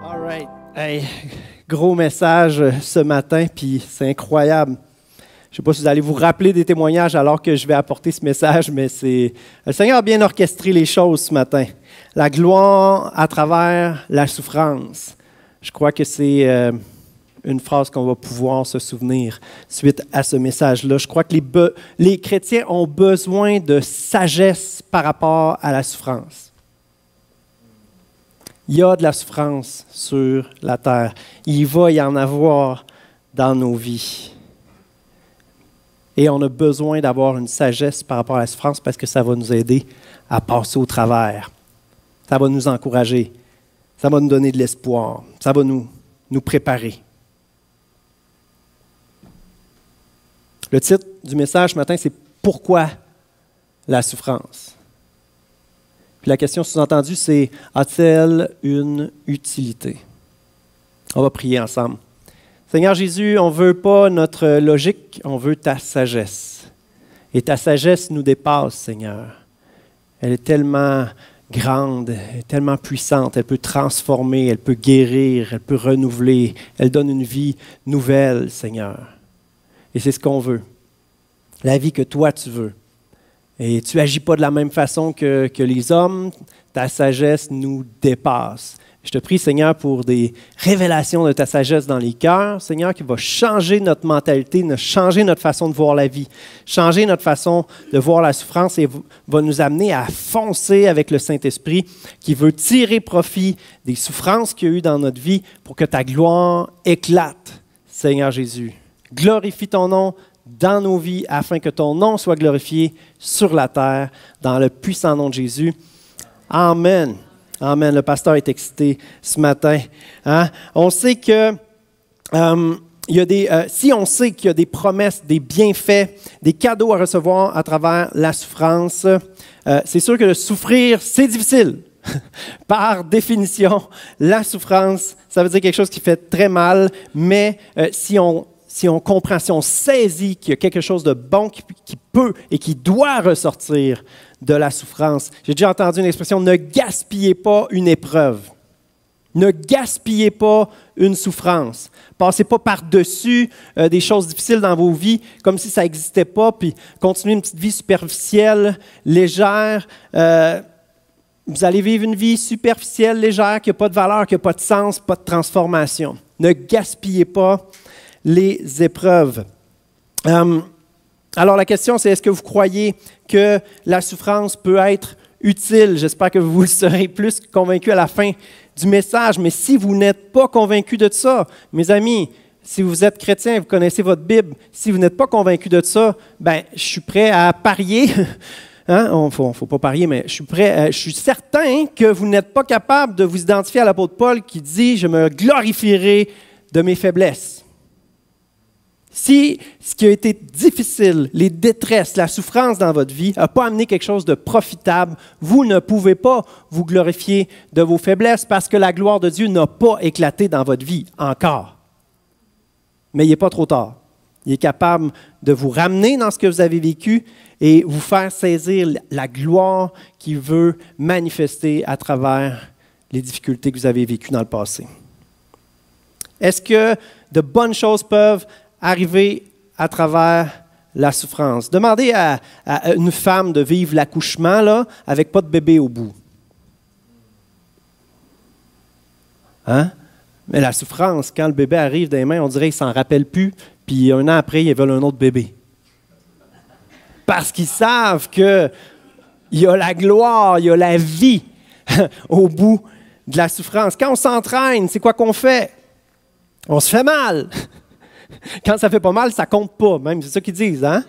All right. Hey, gros message ce matin, puis c'est incroyable. Je ne sais pas si vous allez vous rappeler des témoignages alors que je vais apporter ce message, mais le Seigneur a bien orchestré les choses ce matin. La gloire à travers la souffrance. Je crois que c'est une phrase qu'on va pouvoir se souvenir suite à ce message-là. Je crois que les chrétiens ont besoin de sagesse par rapport à la souffrance. Il y a de la souffrance sur la terre. Il va y en avoir dans nos vies. Et on a besoin d'avoir une sagesse par rapport à la souffrance parce que ça va nous aider à passer au travers. Ça va nous encourager. Ça va nous donner de l'espoir. Ça va nous préparer. Le titre du message ce matin, c'est « Pourquoi la souffrance ?» Puis la question sous-entendue, c'est « A-t-elle une utilité ?» On va prier ensemble. Seigneur Jésus, on ne veut pas notre logique, on veut ta sagesse. Et ta sagesse nous dépasse, Seigneur. Elle est tellement grande, elle est tellement puissante, elle peut transformer, elle peut guérir, elle peut renouveler, elle donne une vie nouvelle, Seigneur. Et c'est ce qu'on veut, la vie que toi tu veux. Et tu n'agis pas de la même façon que les hommes, ta sagesse nous dépasse. Je te prie, Seigneur, pour des révélations de ta sagesse dans les cœurs, Seigneur, qui va changer notre mentalité, changer notre façon de voir la vie, changer notre façon de voir la souffrance et va nous amener à foncer avec le Saint-Esprit qui veut tirer profit des souffrances qu'il y a eu dans notre vie pour que ta gloire éclate, Seigneur Jésus. Glorifie ton nom dans nos vies afin que ton nom soit glorifié sur la terre, dans le puissant nom de Jésus. Amen. Amen. Le pasteur est excité ce matin. Hein? On sait que si on sait qu'il y a des promesses, des bienfaits, des cadeaux à recevoir à travers la souffrance, c'est sûr que de souffrir, c'est difficile. Par définition, la souffrance, ça veut dire quelque chose qui fait très mal, mais si on comprend, si on saisit qu'il y a quelque chose de bon qui peut et qui doit ressortir de la souffrance. J'ai déjà entendu une expression, ne gaspillez pas une épreuve. Ne gaspillez pas une souffrance. Passez pas par-dessus des choses difficiles dans vos vies comme si ça n'existait pas, puis continuez une petite vie superficielle, légère. Vous allez vivre une vie superficielle, légère, qui n'a pas de valeur, qui n'a pas de sens, pas de transformation. Ne gaspillez pas les épreuves. Alors la question, c'est est-ce que vous croyez que la souffrance peut être utile? J'espère que vous serez plus convaincus à la fin du message. Mais si vous n'êtes pas convaincus de ça, mes amis, si vous êtes chrétien, vous connaissez votre Bible, si vous n'êtes pas convaincus de ça, ben je suis prêt à parier. Hein? Faut pas parier, mais je suis certain que vous n'êtes pas capable de vous identifier à l'apôtre Paul qui dit « Je me glorifierai de mes faiblesses ». Si ce qui a été difficile, les détresses, la souffrance dans votre vie n'a pas amené quelque chose de profitable, vous ne pouvez pas vous glorifier de vos faiblesses parce que la gloire de Dieu n'a pas éclaté dans votre vie encore. Mais il n'est pas trop tard. Il est capable de vous ramener dans ce que vous avez vécu et vous faire saisir la gloire qu'il veut manifester à travers les difficultés que vous avez vécues dans le passé. Est-ce que de bonnes choses peuvent arriver à travers la souffrance? Demandez à une femme de vivre l'accouchement là, avec pas de bébé au bout. Hein? Mais la souffrance, quand le bébé arrive dans les mains, on dirait qu'il ne s'en rappelle plus, puis un an après, ils veulent un autre bébé. Parce qu'ils savent qu'il y a la gloire, il y a la vie au bout de la souffrance. Quand on s'entraîne, c'est quoi qu'on fait? On se fait mal. Quand ça ne fait pas mal, ça ne compte pas, même, c'est ça qu'ils disent. Hein?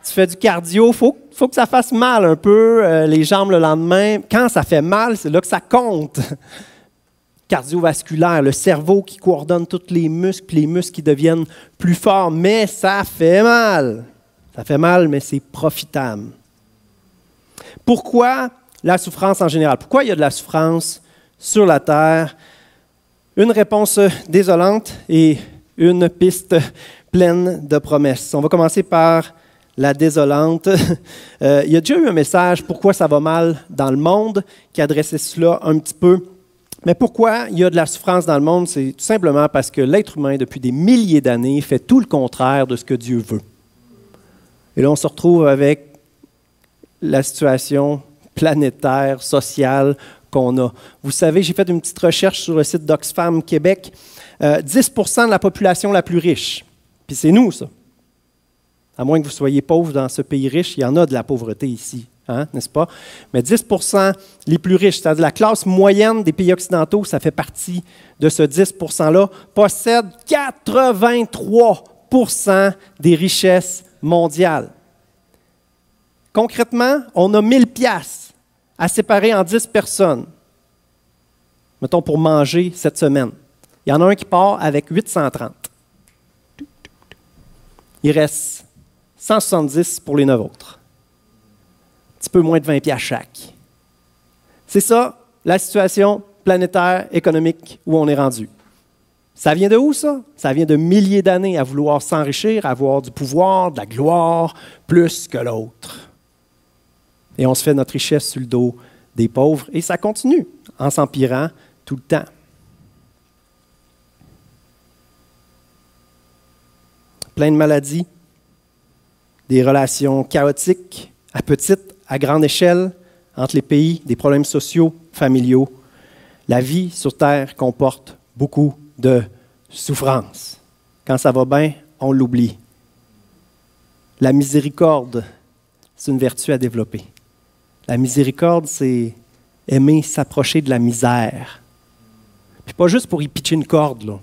Tu fais du cardio, il faut que ça fasse mal un peu, les jambes le lendemain. Quand ça fait mal, c'est là que ça compte. Cardiovasculaire, le cerveau qui coordonne tous les muscles qui deviennent plus forts, mais ça fait mal. Ça fait mal, mais c'est profitable. Pourquoi la souffrance en général? Pourquoi il y a de la souffrance sur la terre? Une réponse désolante et une piste pleine de promesses. On va commencer par la désolante. Il y a déjà eu un message « Pourquoi ça va mal dans le monde » qui adressait cela un petit peu. Mais pourquoi il y a de la souffrance dans le monde? C'est tout simplement parce que l'être humain, depuis des milliers d'années, fait tout le contraire de ce que Dieu veut. Et là, on se retrouve avec la situation planétaire, sociale qu'on a. Vous savez, j'ai fait une petite recherche sur le site d'Oxfam Québec. 10% de la population la plus riche. Puis c'est nous, ça. À moins que vous soyez pauvre dans ce pays riche, il y en a de la pauvreté ici, hein, n'est-ce pas? Mais 10% les plus riches, c'est-à-dire la classe moyenne des pays occidentaux, ça fait partie de ce 10%-là, possède 83% des richesses mondiales. Concrètement, on a 1000 piastres à séparer en 10 personnes, mettons pour manger cette semaine. Il y en a un qui part avec 830. Il reste 170 pour les 9 autres. Un petit peu moins de 20 piastres chaque. C'est ça, la situation planétaire, économique où on est rendu. Ça vient de où, ça? Ça vient de milliers d'années à vouloir s'enrichir, à avoir du pouvoir, de la gloire, plus que l'autre. Et on se fait notre richesse sur le dos des pauvres, et ça continue en s'empirant tout le temps. Plein de maladies, des relations chaotiques, à petite, à grande échelle, entre les pays, des problèmes sociaux, familiaux. La vie sur Terre comporte beaucoup de souffrance. Quand ça va bien, on l'oublie. La miséricorde, c'est une vertu à développer. La miséricorde, c'est aimer s'approcher de la misère. Puis pas juste pour y pitcher une corde, là,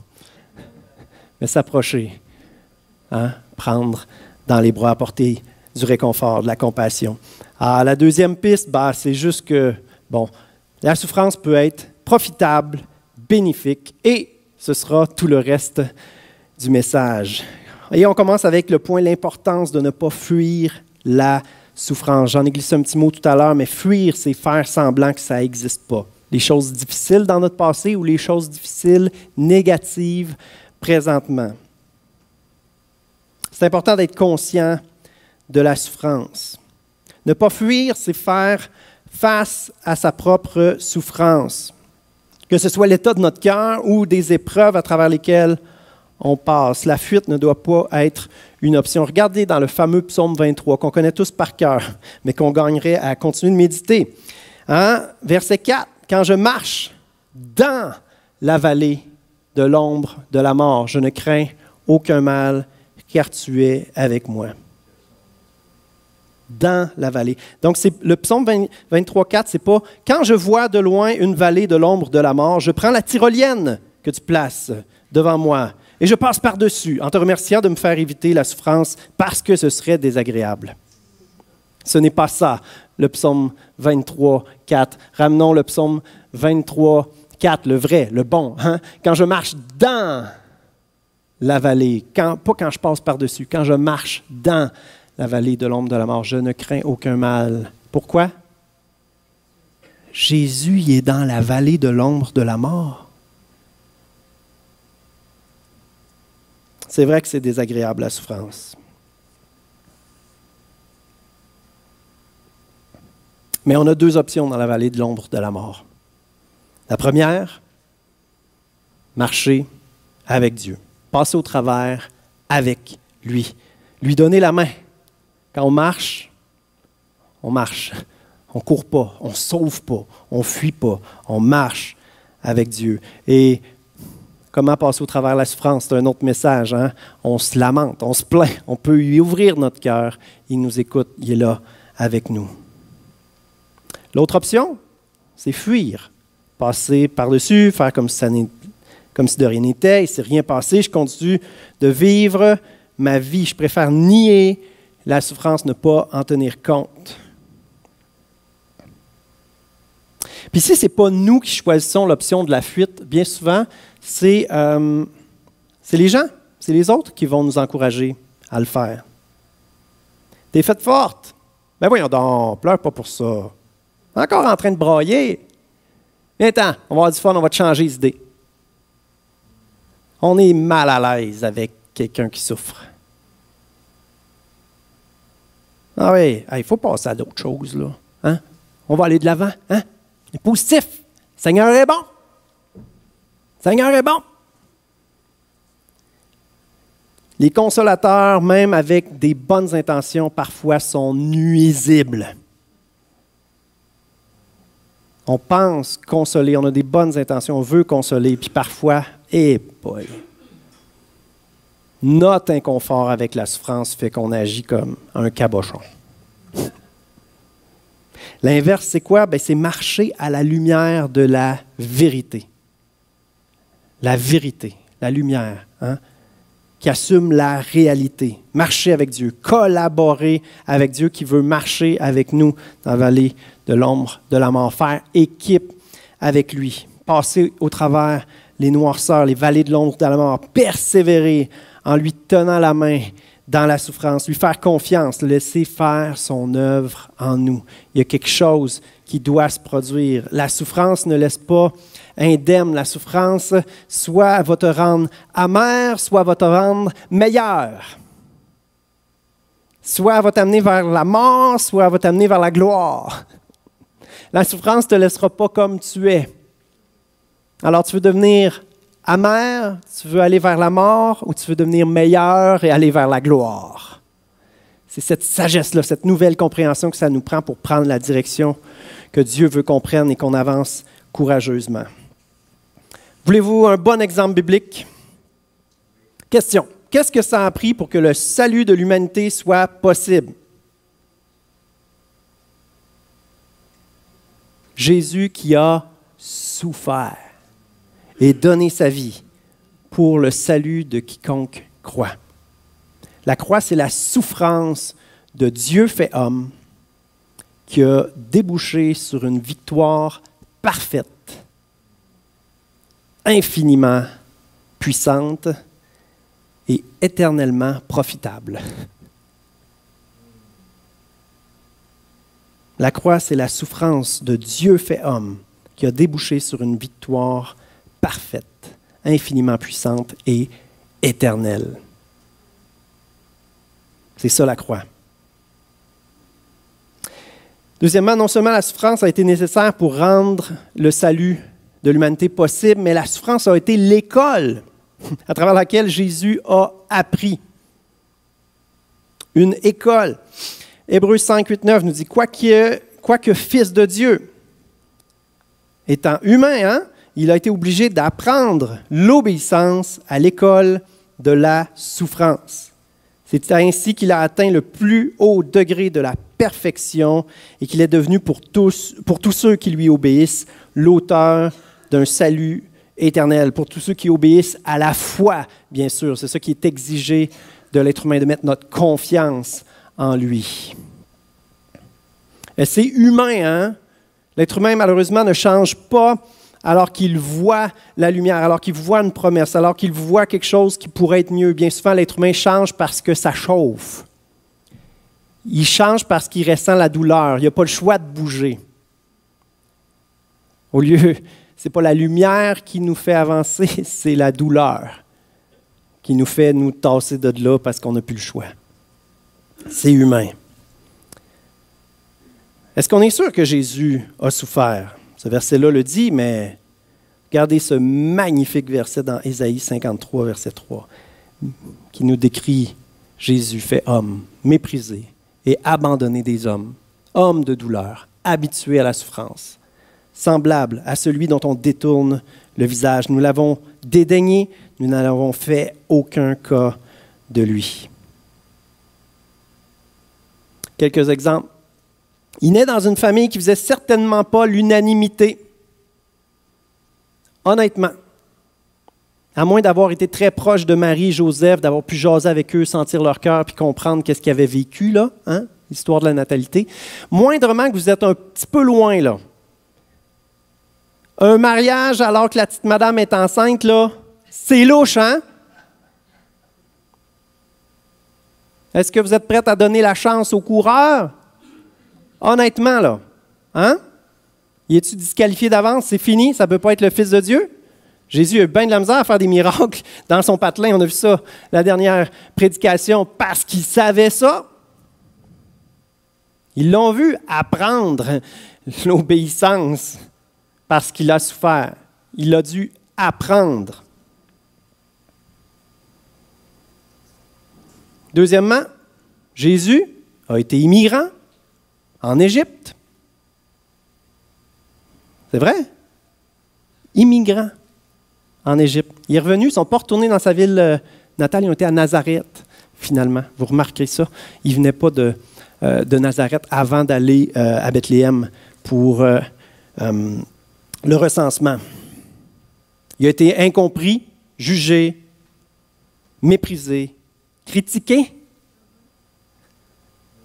mais s'approcher. Hein? Prendre dans les bras, apporter du réconfort, de la compassion. Alors, la deuxième piste, c'est juste que, la souffrance peut être profitable, bénéfique, et ce sera tout le reste du message. Et on commence avec le point, l'importance de ne pas fuir la souffrance. J'en ai glissé un petit mot tout à l'heure, mais fuir, c'est faire semblant que ça n'existe pas. Les choses difficiles dans notre passé ou les choses difficiles, négatives, présentement. C'est important d'être conscient de la souffrance. Ne pas fuir, c'est faire face à sa propre souffrance. Que ce soit l'état de notre cœur ou des épreuves à travers lesquelles on passe. La fuite ne doit pas être une option. Regardez dans le fameux psaume 23 qu'on connaît tous par cœur, mais qu'on gagnerait à continuer de méditer. Hein? Verset 4, « Quand je marche dans la vallée de l'ombre de la mort, je ne crains aucun mal, car tu es avec moi. » Dans la vallée. Donc, le psaume 23,4, c'est pas « Quand je vois de loin une vallée de l'ombre de la mort, je prends la tyrolienne que tu places devant moi et je passe par-dessus en te remerciant de me faire éviter la souffrance parce que ce serait désagréable. » Ce n'est pas ça, le psaume 23,4. Ramenons le psaume 23,4, le vrai, le bon. Hein? Quand je marche dans la vallée, pas quand je passe par-dessus, quand je marche dans la vallée de l'ombre de la mort, je ne crains aucun mal. Pourquoi? Jésus il est dans la vallée de l'ombre de la mort. C'est vrai que c'est désagréable, la souffrance. Mais on a deux options dans la vallée de l'ombre de la mort. La première, marcher avec Dieu. Passer au travers avec lui. Lui donner la main. Quand on marche. On ne court pas, on ne sauve pas, on ne fuit pas, on marche avec Dieu. Et comment passer au travers la souffrance? C'est un autre message. Hein? On se lamente, on se plaint, on peut lui ouvrir notre cœur. Il nous écoute, il est là avec nous. L'autre option, c'est fuir. Passer par-dessus, faire comme si de rien n'était, il ne s'est rien passé, je continue de vivre ma vie. Je préfère nier la souffrance, ne pas en tenir compte. Puis si ce n'est pas nous qui choisissons l'option de la fuite, bien souvent, c'est les gens, c'est les autres qui vont nous encourager à le faire. T'es faite forte. Ben voyons donc, pleure pas pour ça. Encore en train de brailler. Viens-t'en, on va avoir du fun, on va te changer les idées. On est mal à l'aise avec quelqu'un qui souffre. Ah oui, il faut passer à d'autres choses, là. Hein? On va aller de l'avant. Hein? C'est positif. Le Seigneur est bon. Le Seigneur est bon. Les consolateurs, même avec des bonnes intentions, parfois sont nuisibles. On pense consoler, on a des bonnes intentions, on veut consoler, puis parfois, boy, notre inconfort avec la souffrance fait qu'on agit comme un cabochon. L'inverse, c'est quoi? C'est marcher à la lumière de la vérité. La vérité, la lumière, hein? Qui assume la réalité. Marcher avec Dieu, collaborer avec Dieu qui veut marcher avec nous dans la vallée de l'ombre de la mort, faire équipe avec lui, passer au travers les noirceurs, les vallées de l'ombre de la mort, persévérer en lui tenant la main dans la souffrance, lui faire confiance, le laisser faire son œuvre en nous. Il y a quelque chose qui doit se produire. La souffrance ne laisse pas indemne. La souffrance, soit elle va te rendre amer, soit elle va te rendre meilleur. Soit elle va t'amener vers la mort, soit elle va t'amener vers la gloire. La souffrance ne te laissera pas comme tu es. Alors tu veux devenir amer, tu veux aller vers la mort, ou tu veux devenir meilleur et aller vers la gloire. C'est cette sagesse-là, cette nouvelle compréhension que ça nous prend pour prendre la direction que Dieu veut qu'on prenne et qu'on avance courageusement. Voulez-vous un bon exemple biblique? Question. Qu'est-ce que ça a pris pour que le salut de l'humanité soit possible? Jésus qui a souffert et donné sa vie pour le salut de quiconque croit. La croix, c'est la souffrance de Dieu fait homme qui a débouché sur une victoire parfaite, infiniment puissante et éternellement profitable. La croix, c'est la souffrance de Dieu fait homme qui a débouché sur une victoire parfaite, infiniment puissante et éternelle. C'est ça la croix. Deuxièmement, non seulement la souffrance a été nécessaire pour rendre le salut de l'humanité possible, mais la souffrance a été l'école à travers laquelle Jésus a appris. Une école. Hébreux 5, 8, 9 nous dit, quoique fils de Dieu, étant humain, il a été obligé d'apprendre l'obéissance à l'école de la souffrance. C'est ainsi qu'il a atteint le plus haut degré de la perfection et qu'il est devenu pour tous ceux qui lui obéissent, l'auteur d'un salut éternel, pour tous ceux qui obéissent à la foi, bien sûr. C'est ça qui est exigé de l'être humain, de mettre notre confiance en lui. Et c'est humain, hein? L'être humain, malheureusement, ne change pas alors qu'il voit la lumière, alors qu'il voit une promesse, alors qu'il voit quelque chose qui pourrait être mieux. Bien souvent, l'être humain change parce que ça chauffe. Il change parce qu'il ressent la douleur. Il n'a pas le choix de bouger. Au lieu, ce n'est pas la lumière qui nous fait avancer, c'est la douleur qui nous fait nous tasser de là parce qu'on n'a plus le choix. C'est humain. Est-ce qu'on est sûr que Jésus a souffert? Ce verset-là le dit, mais regardez ce magnifique verset dans Ésaïe 53, verset 3, qui nous décrit Jésus fait homme, méprisé et abandonné des hommes, homme de douleur, habitué à la souffrance, semblable à celui dont on détourne le visage. Nous l'avons dédaigné, nous n'avons fait aucun cas de lui. Quelques exemples. Il naît dans une famille qui ne faisait certainement pas l'unanimité. Honnêtement. À moins d'avoir été très proche de Marie et Joseph, d'avoir pu jaser avec eux, sentir leur cœur, puis comprendre qu'est-ce qu'ils avaient vécu, là, hein? L'histoire de la natalité. Moindrement que vous êtes un petit peu loin, là. Un mariage alors que la petite madame est enceinte, là, c'est louche, hein? Est-ce que vous êtes prête à donner la chance au coureur? Honnêtement, là, hein? Y es-tu disqualifié d'avance? C'est fini? Ça ne peut pas être le Fils de Dieu? Jésus a eu bien de la misère à faire des miracles dans son patelin. On a vu ça la dernière prédication parce qu'il savait ça. Ils l'ont vu apprendre l'obéissance parce qu'il a souffert. Il a dû apprendre. Deuxièmement, Jésus a été immigrant en Égypte. C'est vrai? Immigrant en Égypte. Il est revenu, ils ne sont pas retournés dans sa ville natale, ils ont été à Nazareth, finalement. Vous remarquez ça? Il ne venait pas de Nazareth avant d'aller à Bethléem pour le recensement. Il a été incompris, jugé, méprisé, critiqué,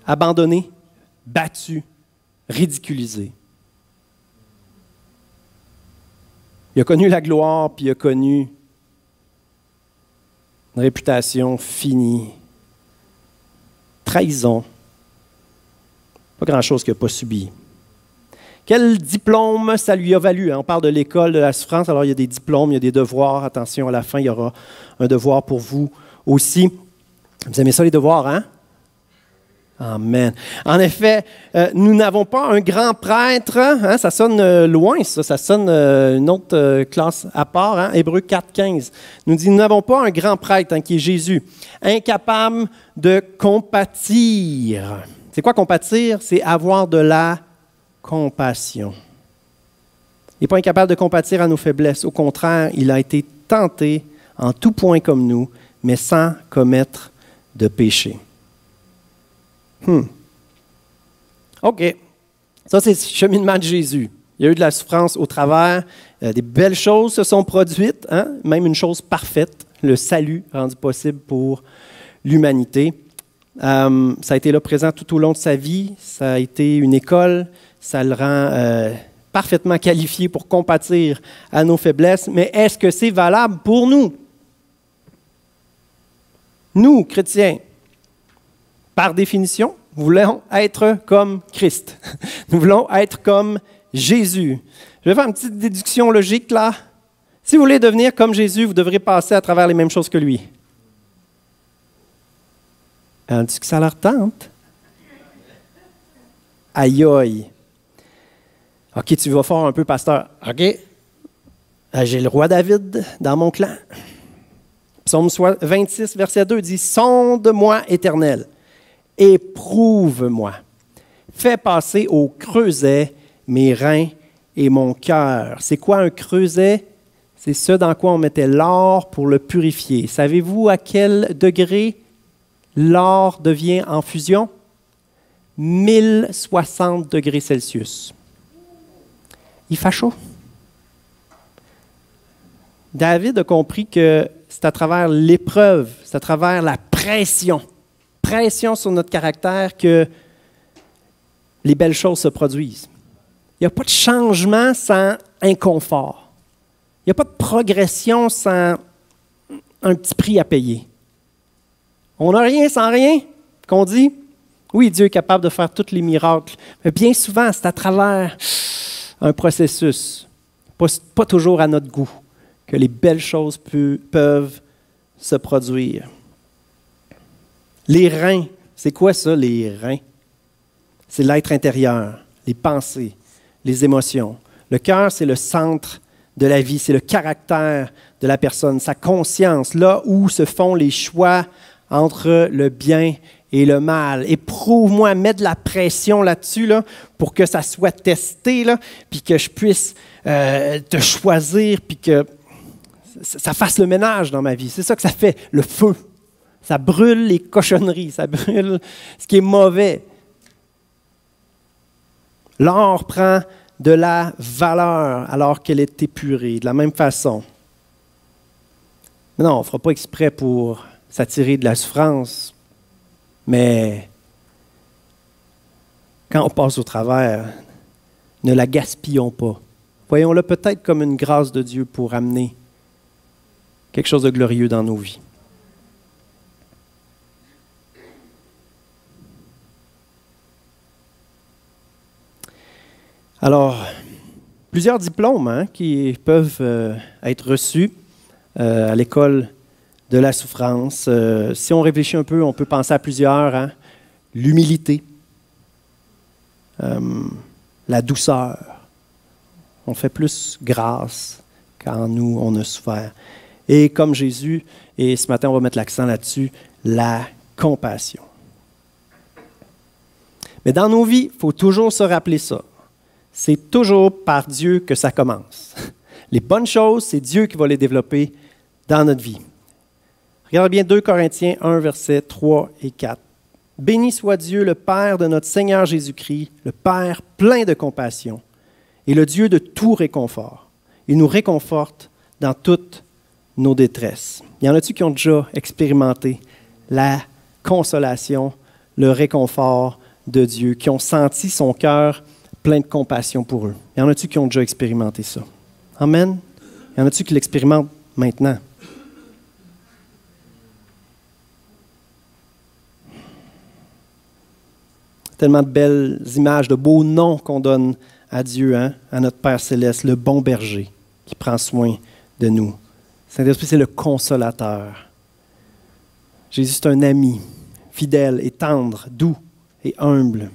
abandonné, battu, ridiculisé. Il a connu la gloire, puis il a connu une réputation finie, trahison, pas grand-chose qu'il n'a pas subi. Quel diplôme ça lui a valu? On parle de l'école de la souffrance, alors il y a des diplômes, il y a des devoirs. Attention, à la fin, il y aura un devoir pour vous aussi. Vous aimez ça, les devoirs, hein? Amen. En effet, nous n'avons pas un grand prêtre, hein, ça sonne loin, ça sonne une autre classe à part, hein, Hébreux 4,15 nous dit, nous n'avons pas un grand prêtre, hein, qui est Jésus, incapable de compatir. C'est quoi compatir? C'est avoir de la compassion. Il n'est pas incapable de compatir à nos faiblesses, au contraire, il a été tenté en tout point comme nous, mais sans commettre de péché. OK. Ça, c'est le cheminement de Jésus. Il y a eu de la souffrance au travers. Des belles choses se sont produites, hein? Même une chose parfaite, le salut rendu possible pour l'humanité. Ça a été là présent tout au long de sa vie. Ça a été une école. Ça le rend parfaitement qualifié pour compatir à nos faiblesses. Mais est-ce que c'est valable pour nous? Nous, chrétiens. Par définition, nous voulons être comme Christ. Nous voulons être comme Jésus. Je vais faire une petite déduction logique là. Si vous voulez devenir comme Jésus, vous devrez passer à travers les mêmes choses que lui. Est-ce que ça leur tente? Aïe aïe. OK, tu vas faire un peu pasteur. OK. J'ai le roi David dans mon clan. Psaume 26, verset 2 dit « Sonde-moi, Éternel. Éprouve-moi. Fais passer au creuset mes reins et mon cœur. » C'est quoi un creuset? C'est ce dans quoi on mettait l'or pour le purifier. Savez-vous à quel degré l'or devient en fusion? 1060 degrés Celsius. Il fait chaud. David a compris que c'est à travers l'épreuve, c'est à travers la pression sur notre caractère que les belles choses se produisent. Il n'y a pas de changement sans inconfort. Il n'y a pas de progression sans un petit prix à payer. On n'a rien sans rien, qu'on dit. Oui, Dieu est capable de faire tous les miracles, mais bien souvent, c'est à travers un processus, pas toujours à notre goût, que les belles choses peuvent se produire. Les reins, c'est quoi ça, les reins? C'est l'être intérieur, les pensées, les émotions. Le cœur, c'est le centre de la vie, c'est le caractère de la personne, sa conscience, là où se font les choix entre le bien et le mal. Éprouve-moi, mets de la pression là-dessus là, pour que ça soit testé, là, puis que je puisse te choisir, puis que ça fasse le ménage dans ma vie. C'est ça que ça fait, le feu. Ça brûle les cochonneries, ça brûle ce qui est mauvais. L'or prend de la valeur alors qu'elle est épurée, de la même façon. Mais non, on ne fera pas exprès pour s'attirer de la souffrance, mais quand on passe au travers, ne la gaspillons pas. Voyons-le peut-être comme une grâce de Dieu pour amener quelque chose de glorieux dans nos vies. Alors, plusieurs diplômes qui peuvent être reçus à l'école de la souffrance. Si on réfléchit un peu, on peut penser à plusieurs. L'humilité. la douceur. On fait plus grâce quand nous, on a souffert. Et comme Jésus, et ce matin, on va mettre l'accent là-dessus, la compassion. Mais dans nos vies, il faut toujours se rappeler ça. C'est toujours par Dieu que ça commence. Les bonnes choses, c'est Dieu qui va les développer dans notre vie. Regardez bien 2 Corinthiens 1, versets 3 et 4. « Béni soit Dieu, le Père de notre Seigneur Jésus-Christ, le Père plein de compassion, et le Dieu de tout réconfort. Il nous réconforte dans toutes nos détresses. » Y en a-t-il qui ont déjà expérimenté la consolation, le réconfort de Dieu, qui ont senti son cœur plein de compassion pour eux? Y en a-t-il qui ont déjà expérimenté ça? Amen. Y en a-t-il qui l'expérimentent maintenant? Tellement de belles images, de beaux noms qu'on donne à Dieu, hein, à notre Père Céleste, le bon berger qui prend soin de nous. Saint-Esprit, c'est le consolateur. Jésus, c'est un ami, fidèle et tendre, doux et humble.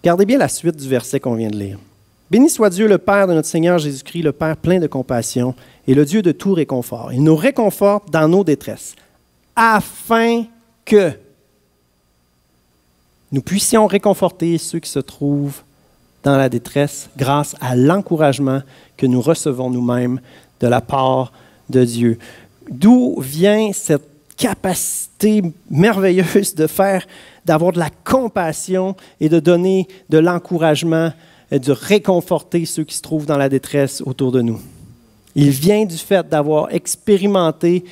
Regardez bien la suite du verset qu'on vient de lire. « Béni soit Dieu, le Père de notre Seigneur Jésus-Christ, le Père plein de compassion et le Dieu de tout réconfort. Il nous réconforte dans nos détresses, afin que nous puissions réconforter ceux qui se trouvent dans la détresse grâce à l'encouragement que nous recevons nous-mêmes de la part de Dieu. » D'où vient cette capacité merveilleuse d'avoir de la compassion et de donner de l'encouragement et de réconforter ceux qui se trouvent dans la détresse autour de nous? Il vient du fait d'avoir expérimenté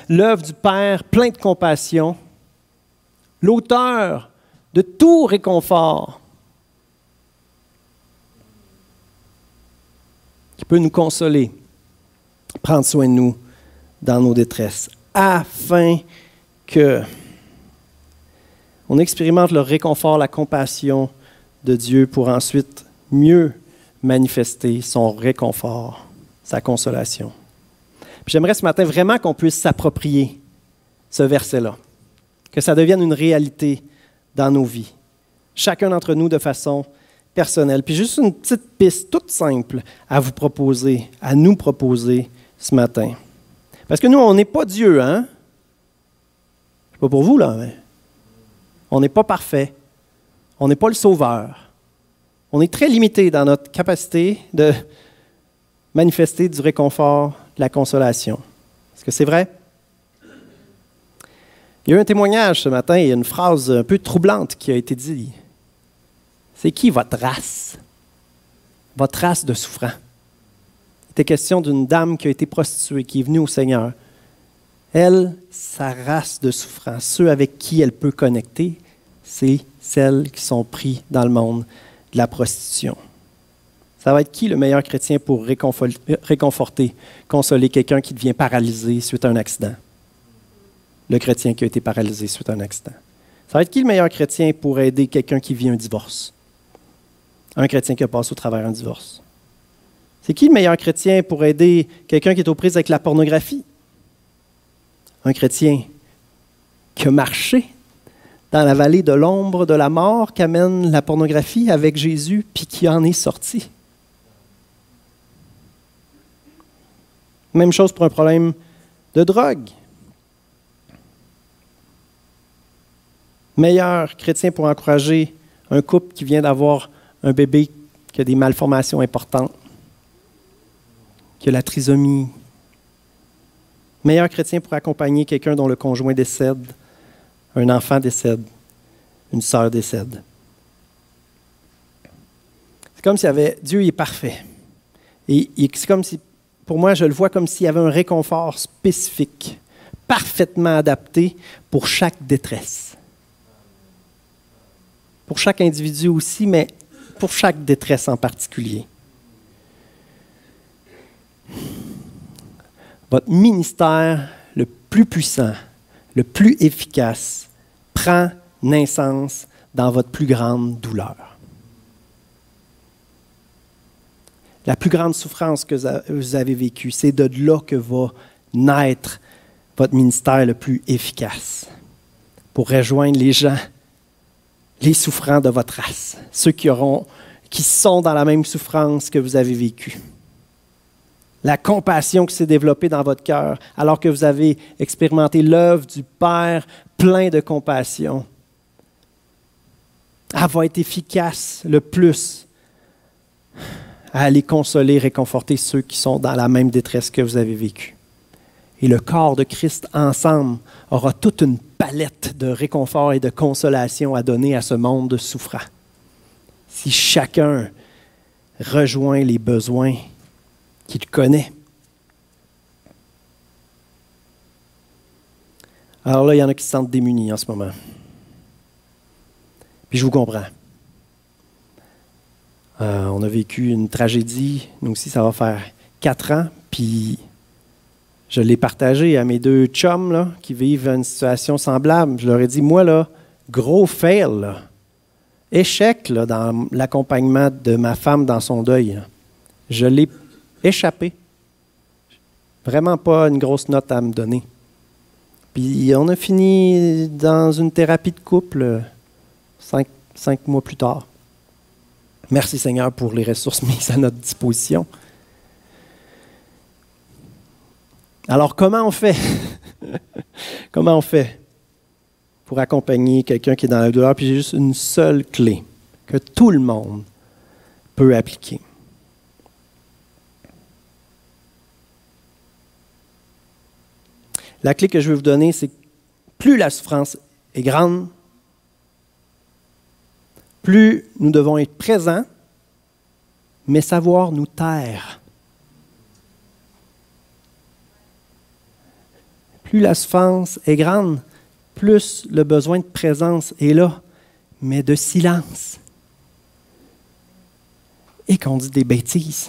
l'œuvre du Père plein de compassion, l'auteur de tout réconfort, qui peut nous consoler, prendre soin de nous dans nos détresses, afin que on expérimente le réconfort, la compassion de Dieu pour ensuite mieux manifester son réconfort, sa consolation. Puis j'aimerais ce matin vraiment qu'on puisse s'approprier ce verset-là, que ça devienne une réalité dans nos vies, chacun d'entre nous de façon personnelle. Puis juste une petite piste toute simple à vous proposer, à nous proposer ce matin. Parce que nous, on n'est pas Dieu, hein? C'est pas pour vous, là, mais on n'est pas parfait. On n'est pas le sauveur. On est très limité dans notre capacité de manifester du réconfort, de la consolation. Est-ce que c'est vrai? Il y a eu un témoignage ce matin et une phrase un peu troublante qui a été dite. C'est qui votre race? Votre race de souffrants. Il était question d'une dame qui a été prostituée, qui est venue au Seigneur. Elle, sa race de souffrants, ceux avec qui elle peut connecter, c'est celles qui sont pris dans le monde de la prostitution. Ça va être qui le meilleur chrétien pour réconforter, consoler quelqu'un qui devient paralysé suite à un accident? Le chrétien qui a été paralysé suite à un accident. Ça va être qui le meilleur chrétien pour aider quelqu'un qui vit un divorce? Un chrétien qui a passé au travers un divorce. C'est qui le meilleur chrétien pour aider quelqu'un qui est aux prises avec la pornographie? Un chrétien qui a marché dans la vallée de l'ombre de la mort qu'amène la pornographie avec Jésus, puis qui en est sorti. Même chose pour un problème de drogue. Meilleur chrétien pour encourager un couple qui vient d'avoir un bébé qui a des malformations importantes, qui a la trisomie. Meilleur chrétien pour accompagner quelqu'un dont le conjoint décède, un enfant décède, une sœur décède. C'est comme s'il y avait, Dieu est parfait. Et c'est comme si, pour moi, je le vois comme s'il y avait un réconfort spécifique, parfaitement adapté pour chaque détresse. Pour chaque individu aussi, mais pour chaque détresse en particulier. Votre ministère le plus puissant, le plus efficace, prend naissance dans votre plus grande douleur. La plus grande souffrance que vous avez vécue, c'est de là que va naître votre ministère le plus efficace pour rejoindre les gens les souffrants de votre race, ceux qui sont dans la même souffrance que vous avez vécue. La compassion qui s'est développée dans votre cœur alors que vous avez expérimenté l'œuvre du Père plein de compassion. Elle va être efficace le plus à aller consoler, réconforter ceux qui sont dans la même détresse que vous avez vécue. Et le corps de Christ ensemble aura toute une palette de réconfort et de consolation à donner à ce monde souffrant. Si chacun rejoint les besoins qu'il connaît. Alors là, il y en a qui se sentent démunis en ce moment. Puis je vous comprends. On a vécu une tragédie. Nous aussi, ça va faire 4 ans. Puis je l'ai partagé à mes 2 chums là, qui vivent une situation semblable. Je leur ai dit, moi, là, gros fail, là, échec là, dans l'accompagnement de ma femme dans son deuil. Là. Je l'ai échappé. Vraiment pas une grosse note à me donner. Puis on a fini dans une thérapie de couple 5 mois plus tard. Merci Seigneur pour les ressources mises à notre disposition. Alors comment on fait? Comment on fait pour accompagner quelqu'un qui est dans la douleur? Puis j'ai juste une seule clé que tout le monde peut appliquer. La clé que je vais vous donner, c'est que plus la souffrance est grande, plus nous devons être présents, mais savoir nous taire. Plus la souffrance est grande, plus le besoin de présence est là, mais de silence. Et qu'on dit des bêtises.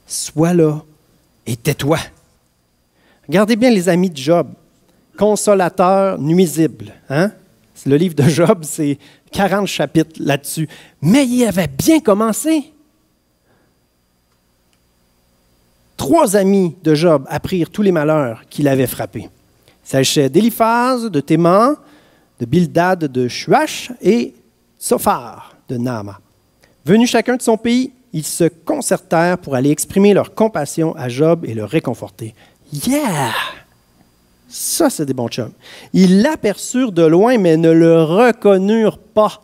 Sois là et tais-toi. Regardez bien les amis de Job. Consolateur nuisible. Hein? Le livre de Job, c'est 40 chapitres là-dessus. Mais il avait bien commencé. 3 amis de Job apprirent tous les malheurs qu'il avait frappés. Il s'agissait d'Éliphaz, de Théman, de Bildad, de Shuach et Sophar de Naama. Venus chacun de son pays, ils se concertèrent pour aller exprimer leur compassion à Job et le réconforter. Yeah! Ça, c'est des bons chums. Ils l'aperçurent de loin, mais ne le reconnurent pas.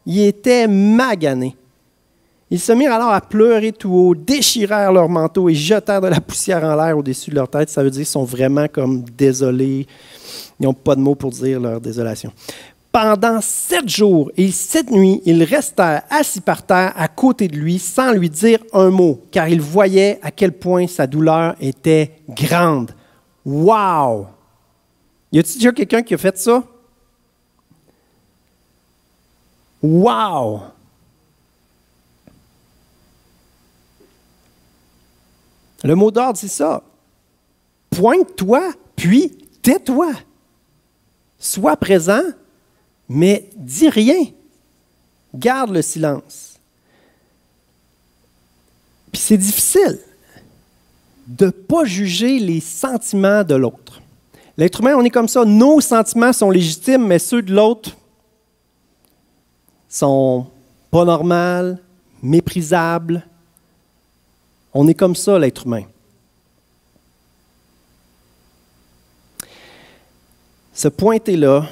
Ils étaient maganés. Ils se mirent alors à pleurer tout haut, déchirèrent leurs manteaux et jetèrent de la poussière en l'air au-dessus de leur tête. Ça veut dire qu'ils sont vraiment comme désolés. Ils n'ont pas de mots pour dire leur désolation. Pendant 7 jours et 7 nuits, ils restèrent assis par terre à côté de lui sans lui dire un mot, car ils voyaient à quel point sa douleur était grande. Wow! Y a-t-il déjà quelqu'un qui a fait ça? Wow! Le mot d'ordre, c'est ça. Pointe-toi, puis tais-toi. Sois présent, mais dis rien. Garde le silence. Puis c'est difficile de ne pas juger les sentiments de l'autre. L'être humain, on est comme ça. Nos sentiments sont légitimes, mais ceux de l'autre sont pas normaux, méprisables. On est comme ça, l'être humain. Se pointer là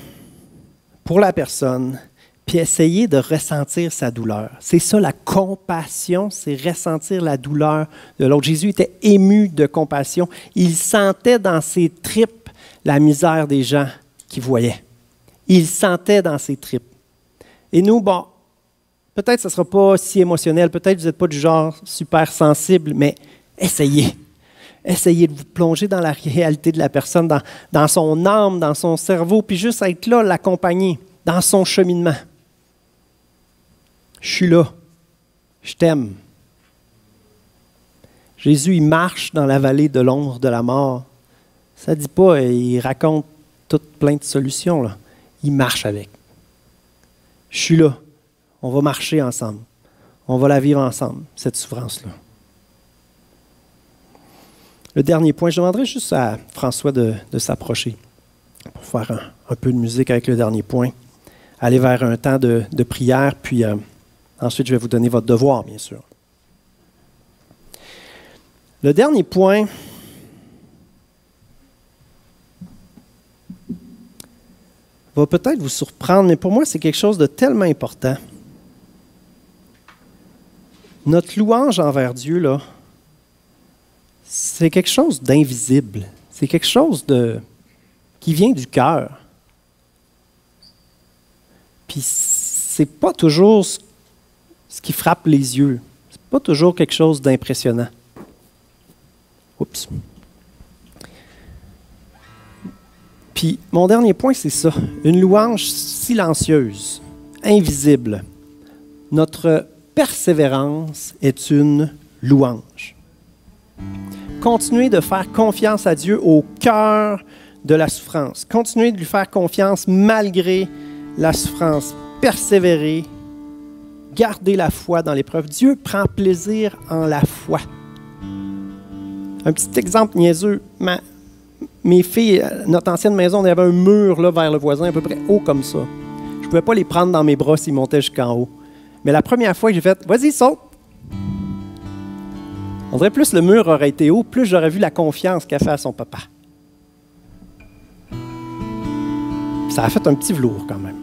pour la personne, puis essayer de ressentir sa douleur. C'est ça, la compassion, c'est ressentir la douleur de l'autre. Jésus était ému de compassion. Il sentait dans ses tripes la misère des gens qu'il voyait. Il sentait dans ses tripes. Et nous, bon, peut-être que ce ne sera pas si émotionnel, peut-être que vous n'êtes pas du genre super sensible, mais essayez. Essayez de vous plonger dans la réalité de la personne, dans son âme, dans son cerveau, puis juste être là, l'accompagner dans son cheminement. Je suis là. Je t'aime. Jésus, il marche dans la vallée de l'ombre de la mort. Ça ne dit pas, il raconte plein de solutions, là. Il marche avec. Je suis là. On va marcher ensemble. On va la vivre ensemble, cette souffrance-là. Le dernier point, je demanderai juste à François de s'approcher. pour faire un peu de musique avec le dernier point, aller vers un temps de prière, puis ensuite je vais vous donner votre devoir, bien sûr. Le dernier point va peut-être vous surprendre, mais pour moi, c'est quelque chose de tellement important. Notre louange envers Dieu, là, c'est quelque chose d'invisible. C'est quelque chose qui vient du cœur. Puis c'est pas toujours ce qui frappe les yeux. C'est pas toujours quelque chose d'impressionnant. Oups. Puis mon dernier point, c'est ça. Une louange silencieuse, invisible. Notre persévérance est une louange. Continuez de faire confiance à Dieu au cœur de la souffrance. Continuez de lui faire confiance malgré la souffrance. Persévérez. Gardez la foi dans l'épreuve. Dieu prend plaisir en la foi. Un petit exemple niaiseux. Mes filles, notre ancienne maison, on avait un mur là, vers le voisin à peu près haut comme ça. Je ne pouvais pas les prendre dans mes bras s'ils montaient jusqu'en haut. Mais la première fois que j'ai fait « Vas-y, saute! » On dirait plus le mur aurait été haut, plus j'aurais vu la confiance qu'elle fait à son papa. Ça a fait un petit velours quand même.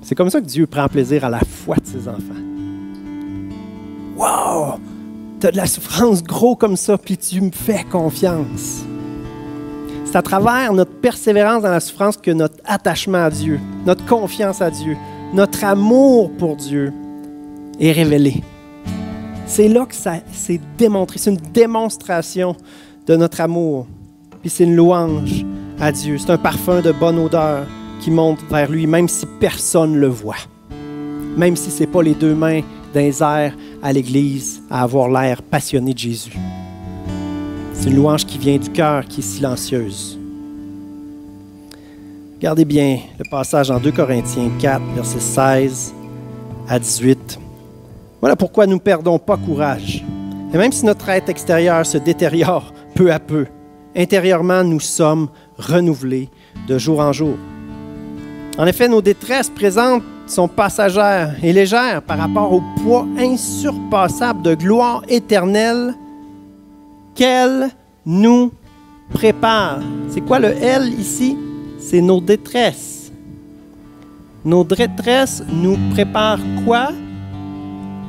C'est comme ça que Dieu prend plaisir à la foi de ses enfants. Wow! T'as de la souffrance gros comme ça, puis tu me fais confiance. C'est à travers notre persévérance dans la souffrance que notre attachement à Dieu, notre confiance à Dieu, notre amour pour Dieu est révélé. C'est là que ça s'est démontré. C'est une démonstration de notre amour. Puis c'est une louange à Dieu. C'est un parfum de bonne odeur qui monte vers lui, même si personne ne le voit. Même si ce n'est pas les deux mains dans les airs à l'Église à avoir l'air passionné de Jésus. C'est une louange qui vient du cœur, qui est silencieuse. Regardez bien le passage en 2 Corinthiens 4, versets 16 à 18. Voilà pourquoi nous ne perdons pas courage. Et même si notre être extérieur se détériore peu à peu, intérieurement, nous sommes renouvelés de jour en jour. En effet, nos détresses présentes sont passagères et légères par rapport au poids insurpassable de gloire éternelle qu'elle nous prépare. C'est quoi le « elle » ici? C'est nos détresses. Nos détresses nous préparent quoi?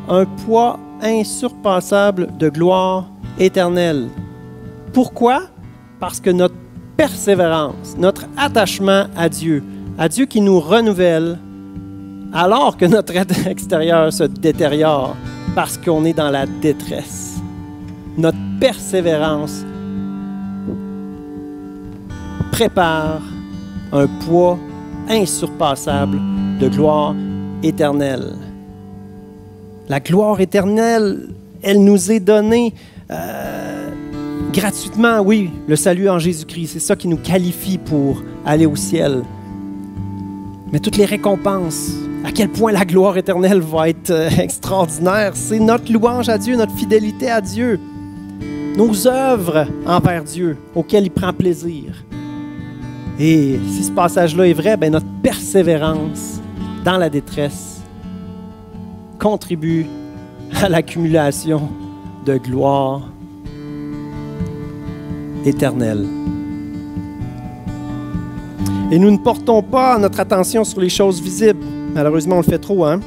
Un poids insurpassable de gloire éternelle. Pourquoi? Parce que notre persévérance, notre attachement à Dieu qui nous renouvelle, alors que notre être extérieur se détériore parce qu'on est dans la détresse. Notre persévérance prépare un poids insurpassable de gloire éternelle. La gloire éternelle, elle nous est donnée gratuitement, oui, le salut en Jésus-Christ. C'est ça qui nous qualifie pour aller au ciel. Mais toutes les récompenses, à quel point la gloire éternelle va être extraordinaire, c'est notre louange à Dieu, notre fidélité à Dieu, nos œuvres envers Dieu, auxquelles il prend plaisir. Et si ce passage-là est vrai, bien, notre persévérance dans la détresse contribue à l'accumulation de gloire éternelle. Et nous ne portons pas notre attention sur les choses visibles. Malheureusement, on le fait trop, hein?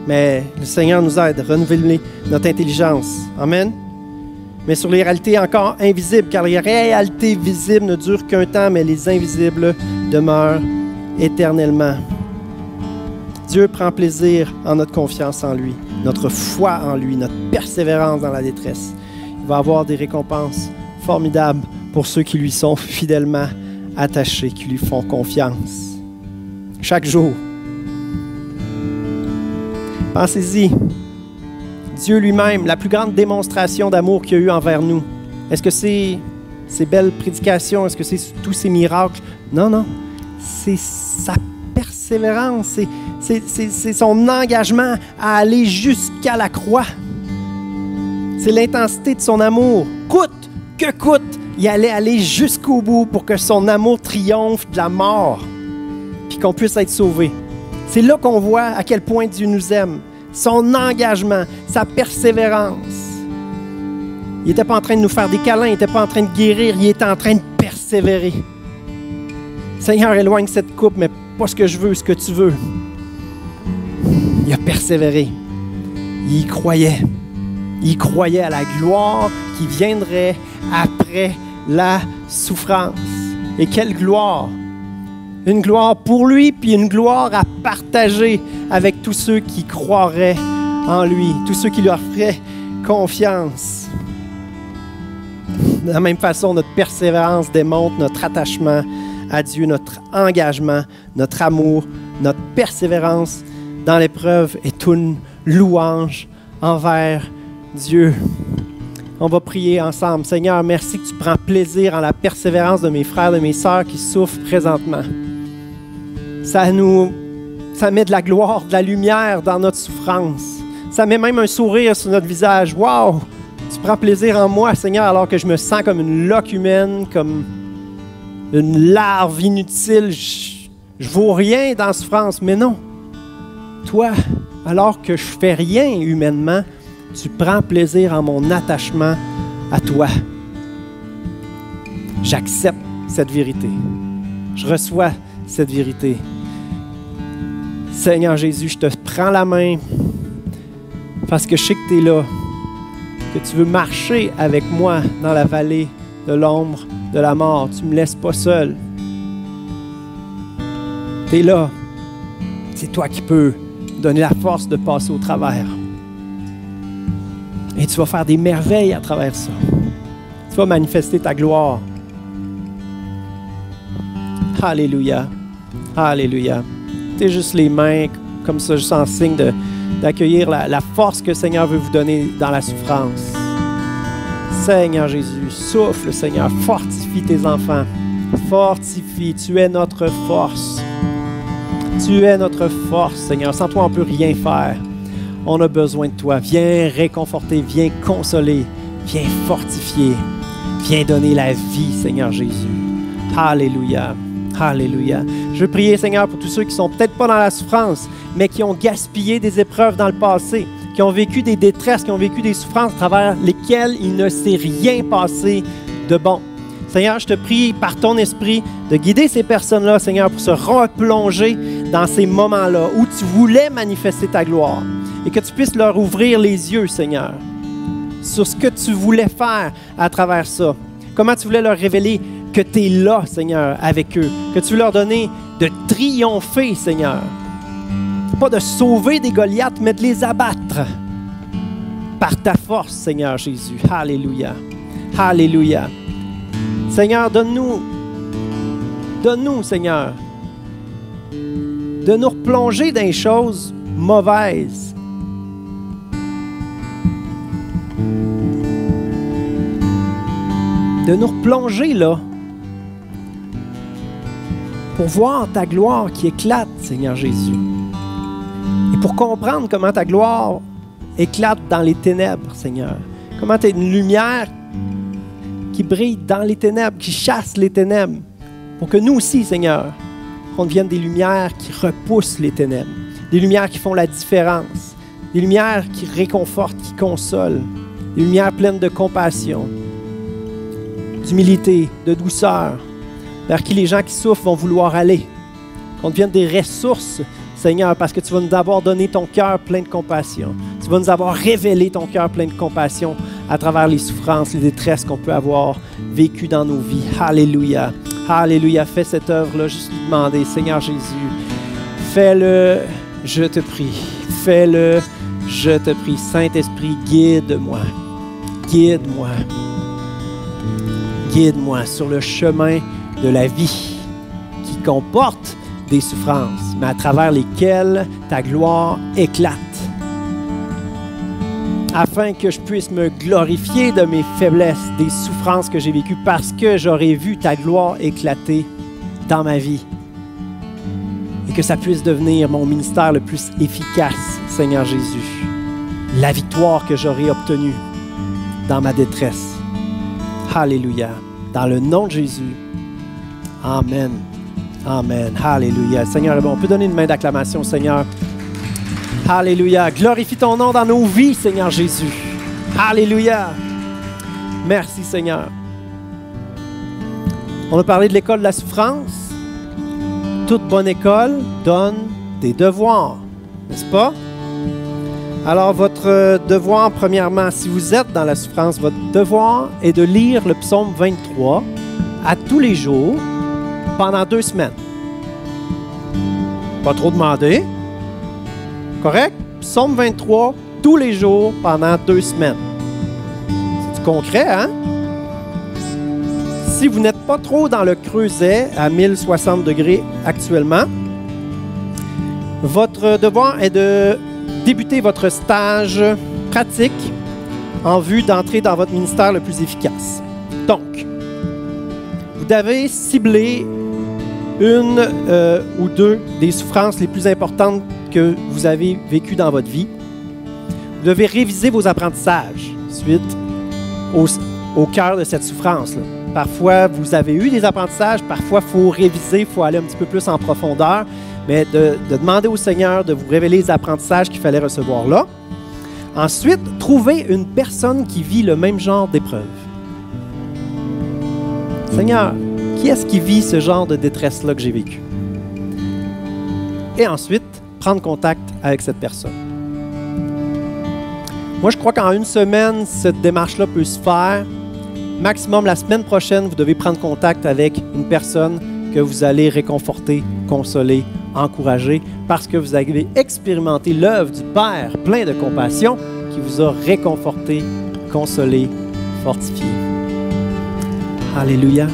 Mais le Seigneur nous aide à renouveler notre intelligence. Amen? Mais sur les réalités encore invisibles, car les réalités visibles ne durent qu'un temps, mais les invisibles demeurent éternellement. Dieu prend plaisir en notre confiance en lui, notre foi en lui, notre persévérance dans la détresse. Il va avoir des récompenses formidables pour ceux qui lui sont fidèlement attachés, qui lui font confiance. Chaque jour. Pensez-y. Dieu lui-même, la plus grande démonstration d'amour qu'il y a eu envers nous. Est-ce que c'est ces belles prédications? Est-ce que c'est tous ces miracles? Non, non. C'est sa persévérance. C'est son engagement à aller jusqu'à la croix. C'est l'intensité de son amour. Coûte que coûte il allait aller jusqu'au bout pour que son amour triomphe de la mort, puis qu'on puisse être sauvé. C'est là qu'on voit à quel point Dieu nous aime. Son engagement, sa persévérance. Il n'était pas en train de nous faire des câlins, il n'était pas en train de guérir, il était en train de persévérer. Seigneur, éloigne cette coupe, mais pas ce que je veux, ce que tu veux. Il a persévéré. Il y croyait. Il croyait à la gloire qui viendrait après la souffrance. Et quelle gloire! Une gloire pour lui, puis une gloire à partager avec tous ceux qui croiraient en lui, tous ceux qui lui offraient confiance. De la même façon, notre persévérance démontre notre attachement à Dieu, notre engagement, notre amour, notre persévérance dans l'épreuve est une louange envers Dieu. On va prier ensemble. Seigneur, merci que tu prends plaisir en la persévérance de mes frères, de mes sœurs qui souffrent présentement. Ça met de la gloire, de la lumière dans notre souffrance. Ça met même un sourire sur notre visage. Wow! Tu prends plaisir en moi, Seigneur, alors que je me sens comme une loque humaine, comme une larve inutile. Je vaux rien dans la souffrance, mais non. Toi, alors que je fais rien humainement, tu prends plaisir en mon attachement à toi. J'accepte cette vérité. Je reçois cette vérité. Seigneur Jésus, je te prends la main parce que je sais que tu es là, que tu veux marcher avec moi dans la vallée de l'ombre de la mort. Tu ne me laisses pas seul. Tu es là. C'est toi qui peux donner la force de passer au travers. Et tu vas faire des merveilles à travers ça. Tu vas manifester ta gloire. Alléluia. Alléluia. T'es juste les mains comme ça, juste en signe d'accueillir la force que le Seigneur veut vous donner dans la souffrance. Seigneur Jésus, souffle, Seigneur, fortifie tes enfants. Fortifie, tu es notre force. Tu es notre force, Seigneur. Sans toi, on ne peut rien faire. On a besoin de toi. Viens réconforter, viens consoler, viens fortifier, viens donner la vie, Seigneur Jésus. Alléluia. Alléluia. Je veux prier, Seigneur, pour tous ceux qui ne sont peut-être pas dans la souffrance, mais qui ont gaspillé des épreuves dans le passé, qui ont vécu des détresses, qui ont vécu des souffrances à travers lesquelles il ne s'est rien passé de bon. Seigneur, je te prie par ton esprit de guider ces personnes-là, Seigneur, pour se replonger dans ces moments-là où tu voulais manifester ta gloire et que tu puisses leur ouvrir les yeux, Seigneur, sur ce que tu voulais faire à travers ça. Comment tu voulais leur révéler que tu es là, Seigneur, avec eux. Que tu veux leur donner de triompher, Seigneur. Pas de sauver des Goliaths, mais de les abattre par ta force, Seigneur Jésus. Alléluia. Alléluia. Seigneur, donne-nous, Seigneur, de nous replonger dans les choses mauvaises. De nous replonger là pour voir ta gloire qui éclate, Seigneur Jésus. Et pour comprendre comment ta gloire éclate dans les ténèbres, Seigneur. Comment tu es une lumière qui brille dans les ténèbres, qui chasse les ténèbres. Pour que nous aussi, Seigneur, qu'on devienne des lumières qui repoussent les ténèbres. Des lumières qui font la différence. Des lumières qui réconfortent, qui consolent. Des lumières pleines de compassion, d'humilité, de douceur, vers qui les gens qui souffrent vont vouloir aller. Qu'on devienne des ressources, Seigneur, parce que tu vas nous avoir donné ton cœur plein de compassion. Tu vas nous avoir révélé ton cœur plein de compassion à travers les souffrances, les détresses qu'on peut avoir vécues dans nos vies. Alléluia. Alléluia. Fais cette œuvre-là, juste lui demander, Seigneur Jésus, fais-le, je te prie. Fais-le, je te prie. Saint-Esprit, guide-moi. Guide-moi. Guide-moi sur le chemin de la vie qui comporte des souffrances, mais à travers lesquelles ta gloire éclate. Afin que je puisse me glorifier de mes faiblesses, des souffrances que j'ai vécues, parce que j'aurais vu ta gloire éclater dans ma vie. Et que ça puisse devenir mon ministère le plus efficace, Seigneur Jésus. La victoire que j'aurai obtenue dans ma détresse. Alléluia. Dans le nom de Jésus. Amen. Amen. Alléluia. Seigneur, on peut donner une main d'acclamation au Seigneur. Alléluia. Glorifie ton nom dans nos vies, Seigneur Jésus. Alléluia. Merci, Seigneur. On a parlé de l'école de la souffrance. Toute bonne école donne des devoirs, n'est-ce pas? Alors, votre devoir, premièrement, si vous êtes dans la souffrance, votre devoir est de lire le psaume 23 à tous les jours pendant 2 semaines. Pas trop demandé. Correct? Psaume 23 tous les jours pendant 2 semaines. C'est du concret, hein? Si vous n'êtes pas trop dans le creuset à 1060 degrés actuellement, votre devoir est de débuter votre stage pratique en vue d'entrer dans votre ministère le plus efficace. Donc, vous devez cibler une ou deux des souffrances les plus importantes que vous avez vécues dans votre vie. Vous devez réviser vos apprentissages suite au cœur de cette souffrance-là. Parfois, vous avez eu des apprentissages, parfois, il faut réviser, il faut aller un petit peu plus en profondeur, mais de demander au Seigneur de vous révéler les apprentissages qu'il fallait recevoir là. Ensuite, trouvez une personne qui vit le même genre d'épreuve. Seigneur, qui est-ce qui vit ce genre de détresse-là que j'ai vécu? Et ensuite, prendre contact avec cette personne. Moi, je crois qu'en 1 semaine, cette démarche-là peut se faire. Maximum, la semaine prochaine, vous devez prendre contact avec une personne que vous allez réconforter, consoler, encourager, parce que vous avez expérimenté l'œuvre du Père plein de compassion qui vous a réconforté, consolé, fortifié. Alléluia.